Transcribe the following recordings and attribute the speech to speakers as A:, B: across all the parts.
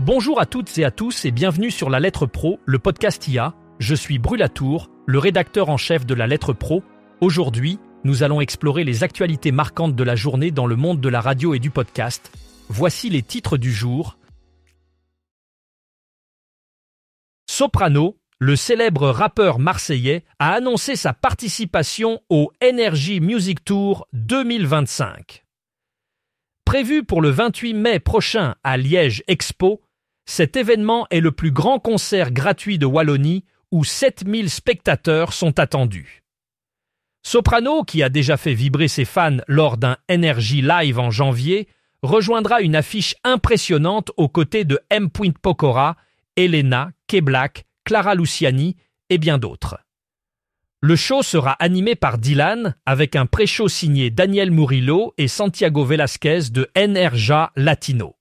A: Bonjour à toutes et à tous et bienvenue sur La Lettre Pro, le podcast IA. Je suis Brulatour, le rédacteur en chef de La Lettre Pro. Aujourd'hui, nous allons explorer les actualités marquantes de la journée dans le monde de la radio et du podcast. Voici les titres du jour. Soprano, le célèbre rappeur marseillais, a annoncé sa participation au Energy Music Tour 2025. Prévu pour le 28 mai prochain à Liège Expo, cet événement est le plus grand concert gratuit de Wallonie où 7000 spectateurs sont attendus. Soprano, qui a déjà fait vibrer ses fans lors d'un Energy Live en janvier, rejoindra une affiche impressionnante aux côtés de M. Pokora, Elena, K-Black, Clara Luciani et bien d'autres. Le show sera animé par Dylan avec un pré-show signé Daniel Murillo et Santiago Velasquez de Enerja Latino.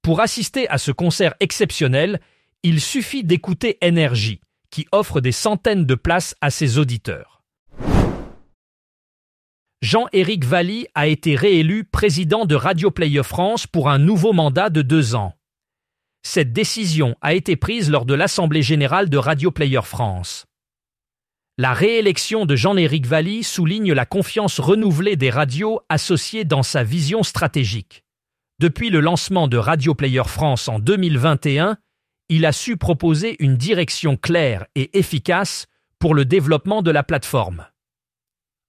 A: Pour assister à ce concert exceptionnel, il suffit d'écouter Energy, qui offre des centaines de places à ses auditeurs. Jean-Éric Valli a été réélu président de Radio Player France pour un nouveau mandat de 2 ans. Cette décision a été prise lors de l'Assemblée générale de Radio Player France. La réélection de Jean-Éric Valli souligne la confiance renouvelée des radios associées dans sa vision stratégique. Depuis le lancement de Radio Player France en 2021, il a su proposer une direction claire et efficace pour le développement de la plateforme.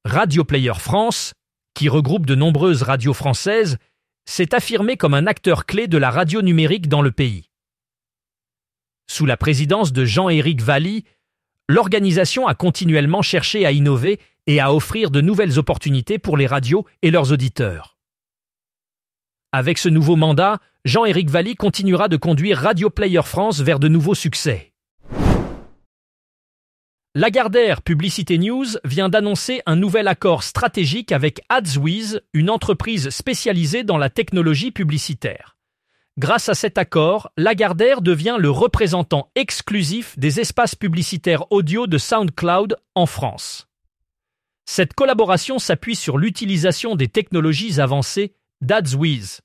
A: Radio Player France, qui regroupe de nombreuses radios françaises, s'est affirmé comme un acteur clé de la radio numérique dans le pays. Sous la présidence de Jean-Éric Valli, l'organisation a continuellement cherché à innover et à offrir de nouvelles opportunités pour les radios et leurs auditeurs. Avec ce nouveau mandat, Jean-Éric Valli continuera de conduire Radio Player France vers de nouveaux succès. Lagardère Publicité News vient d'annoncer un nouvel accord stratégique avec AdsWiz, une entreprise spécialisée dans la technologie publicitaire. Grâce à cet accord, Lagardère devient le représentant exclusif des espaces publicitaires audio de SoundCloud en France. Cette collaboration s'appuie sur l'utilisation des technologies avancées d'AdsWiz,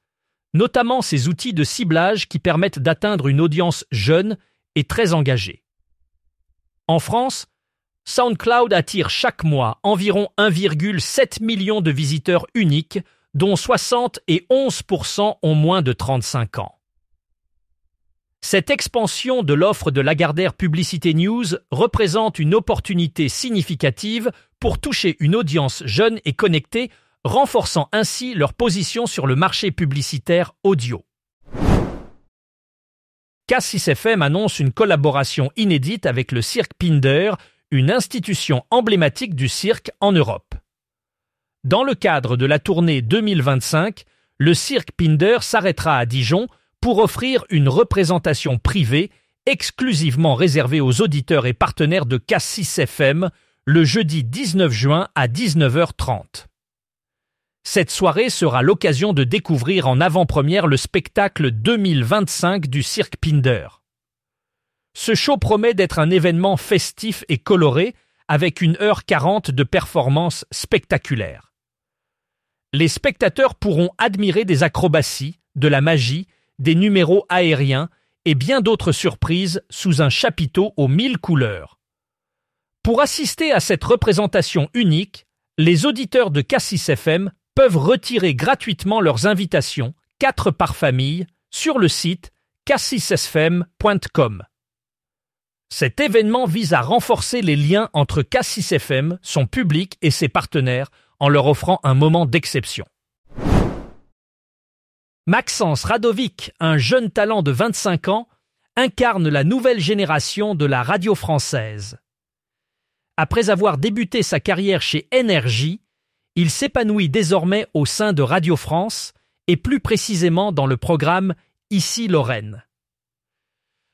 A: notamment ses outils de ciblage qui permettent d'atteindre une audience jeune et très engagée. En France, SoundCloud attire chaque mois environ 1,7 million de visiteurs uniques, dont 60 et 11% ont moins de 35 ans. Cette expansion de l'offre de Lagardère Publicité News représente une opportunité significative pour toucher une audience jeune et connectée, renforçant ainsi leur position sur le marché publicitaire audio. K6FM annonce une collaboration inédite avec le Cirque Pinder, une institution emblématique du cirque en Europe. Dans le cadre de la tournée 2025, le Cirque Pinder s'arrêtera à Dijon pour offrir une représentation privée exclusivement réservée aux auditeurs et partenaires de K6FM le jeudi 19 juin à 19h30. Cette soirée sera l'occasion de découvrir en avant-première le spectacle 2025 du Cirque Pinder. Ce show promet d'être un événement festif et coloré avec 1h40 de performances spectaculaires. Les spectateurs pourront admirer des acrobaties, de la magie, des numéros aériens et bien d'autres surprises sous un chapiteau aux 1000 couleurs. Pour assister à cette représentation unique, les auditeurs de K6FM peuvent retirer gratuitement leurs invitations, 4 par famille, sur le site k6fm.com. Cet événement vise à renforcer les liens entre K6FM, son public et ses partenaires en leur offrant un moment d'exception. Maxence Radovic, un jeune talent de 25 ans, incarne la nouvelle génération de la radio française. Après avoir débuté sa carrière chez Energy, il s'épanouit désormais au sein de Radio France et plus précisément dans le programme Ici Lorraine.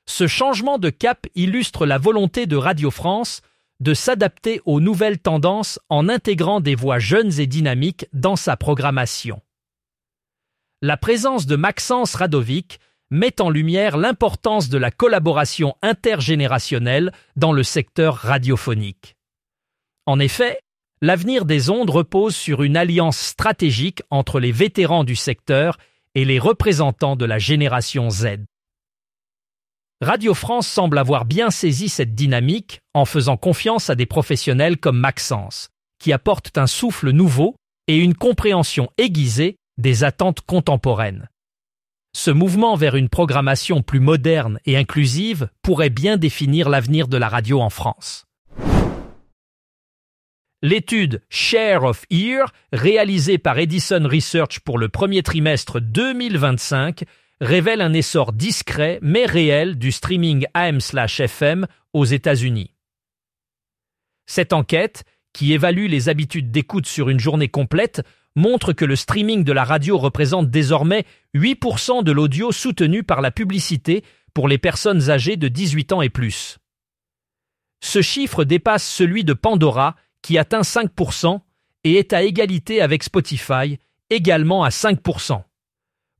A: Ce changement de cap illustre la volonté de Radio France de s'adapter aux nouvelles tendances en intégrant des voix jeunes et dynamiques dans sa programmation. La présence de Maxence Radovic met en lumière l'importance de la collaboration intergénérationnelle dans le secteur radiophonique. En effet, l'avenir des ondes repose sur une alliance stratégique entre les vétérans du secteur et les représentants de la génération Z. Radio France semble avoir bien saisi cette dynamique en faisant confiance à des professionnels comme Maxence, qui apportent un souffle nouveau et une compréhension aiguisée des attentes contemporaines. Ce mouvement vers une programmation plus moderne et inclusive pourrait bien définir l'avenir de la radio en France. L'étude Share of Ear, réalisée par Edison Research pour le premier trimestre 2025, révèle un essor discret mais réel du streaming AM/FM aux États-Unis. Cette enquête, qui évalue les habitudes d'écoute sur une journée complète, montre que le streaming de la radio représente désormais 8% de l'audio soutenu par la publicité pour les personnes âgées de 18 ans et plus. Ce chiffre dépasse celui de Pandora, qui atteint 5% et est à égalité avec Spotify, également à 5%.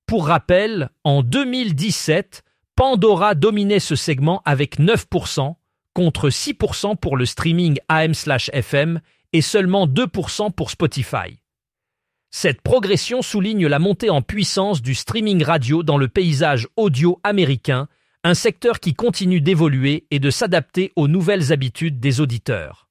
A: Pour rappel, en 2017, Pandora dominait ce segment avec 9%, contre 6% pour le streaming AM/FM et seulement 2% pour Spotify. Cette progression souligne la montée en puissance du streaming radio dans le paysage audio américain, un secteur qui continue d'évoluer et de s'adapter aux nouvelles habitudes des auditeurs.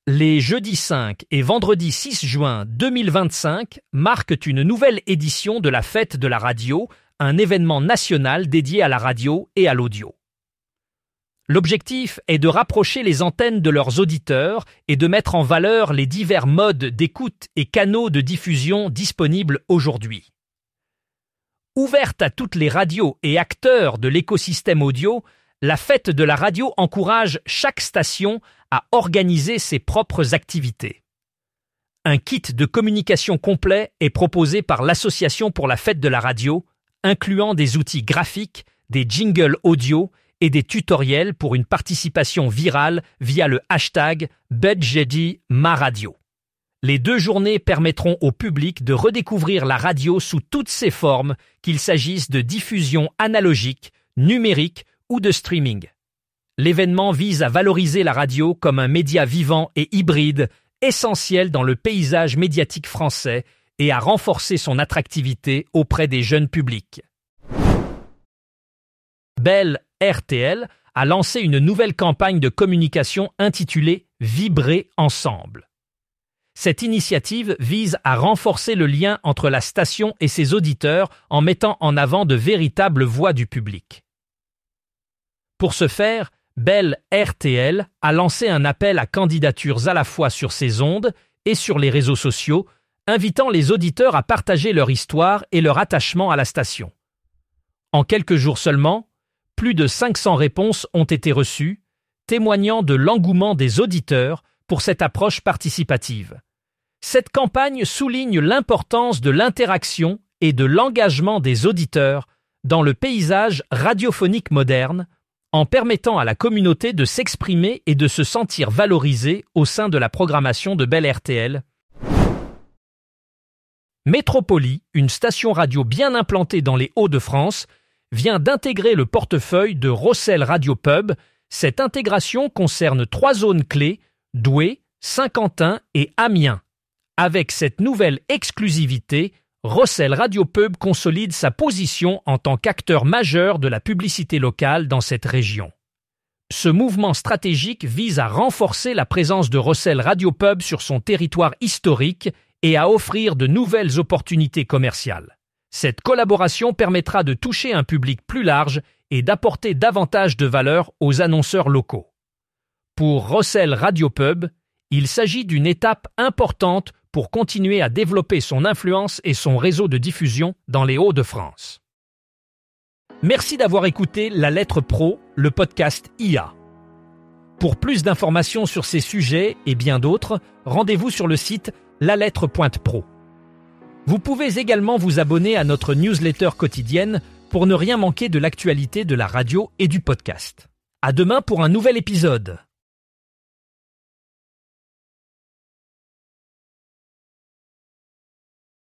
A: Les jeudis 5 et vendredi 6 juin 2025 marquent une nouvelle édition de la Fête de la radio, un événement national dédié à la radio et à l'audio. L'objectif est de rapprocher les antennes de leurs auditeurs et de mettre en valeur les divers modes d'écoute et canaux de diffusion disponibles aujourd'hui. Ouverte à toutes les radios et acteurs de l'écosystème audio, la Fête de la radio encourage chaque station à organiser ses propres activités. Un kit de communication complet est proposé par l'Association pour la Fête de la radio, incluant des outils graphiques, des jingles audio et des tutoriels pour une participation virale via le hashtag BudgetMaradio. Les 2 journées permettront au public de redécouvrir la radio sous toutes ses formes, qu'il s'agisse de diffusion analogique, numérique ou de streaming. L'événement vise à valoriser la radio comme un média vivant et hybride, essentiel dans le paysage médiatique français, et à renforcer son attractivité auprès des jeunes publics. Bell RTL a lancé une nouvelle campagne de communication intitulée « Vibrer ensemble ». Cette initiative vise à renforcer le lien entre la station et ses auditeurs en mettant en avant de véritables voix du public. Pour ce faire, Bell RTL a lancé un appel à candidatures à la fois sur ses ondes et sur les réseaux sociaux, invitant les auditeurs à partager leur histoire et leur attachement à la station. En quelques jours seulement, plus de 500 réponses ont été reçues, témoignant de l'engouement des auditeurs pour cette approche participative. Cette campagne souligne l'importance de l'interaction et de l'engagement des auditeurs dans le paysage radiophonique moderne, en permettant à la communauté de s'exprimer et de se sentir valorisée au sein de la programmation de Bell RTL. Métropolis, une station radio bien implantée dans les Hauts-de-France, vient d'intégrer le portefeuille de Rossel Radio Pub. Cette intégration concerne 3 zones clés, Douai, Saint-Quentin et Amiens. Avec cette nouvelle exclusivité, Rossel Radio Pub consolide sa position en tant qu'acteur majeur de la publicité locale dans cette région. Ce mouvement stratégique vise à renforcer la présence de Rossel Radio Pub sur son territoire historique et à offrir de nouvelles opportunités commerciales. Cette collaboration permettra de toucher un public plus large et d'apporter davantage de valeur aux annonceurs locaux. Pour Rossel Radio Pub, il s'agit d'une étape importante pour continuer à développer son influence et son réseau de diffusion dans les Hauts-de-France. Merci d'avoir écouté La Lettre Pro, le podcast IA. Pour plus d'informations sur ces sujets et bien d'autres, rendez-vous sur le site lalettre.pro. Vous pouvez également vous abonner à notre newsletter quotidienne pour ne rien manquer de l'actualité de la radio et du podcast. À demain pour un nouvel épisode.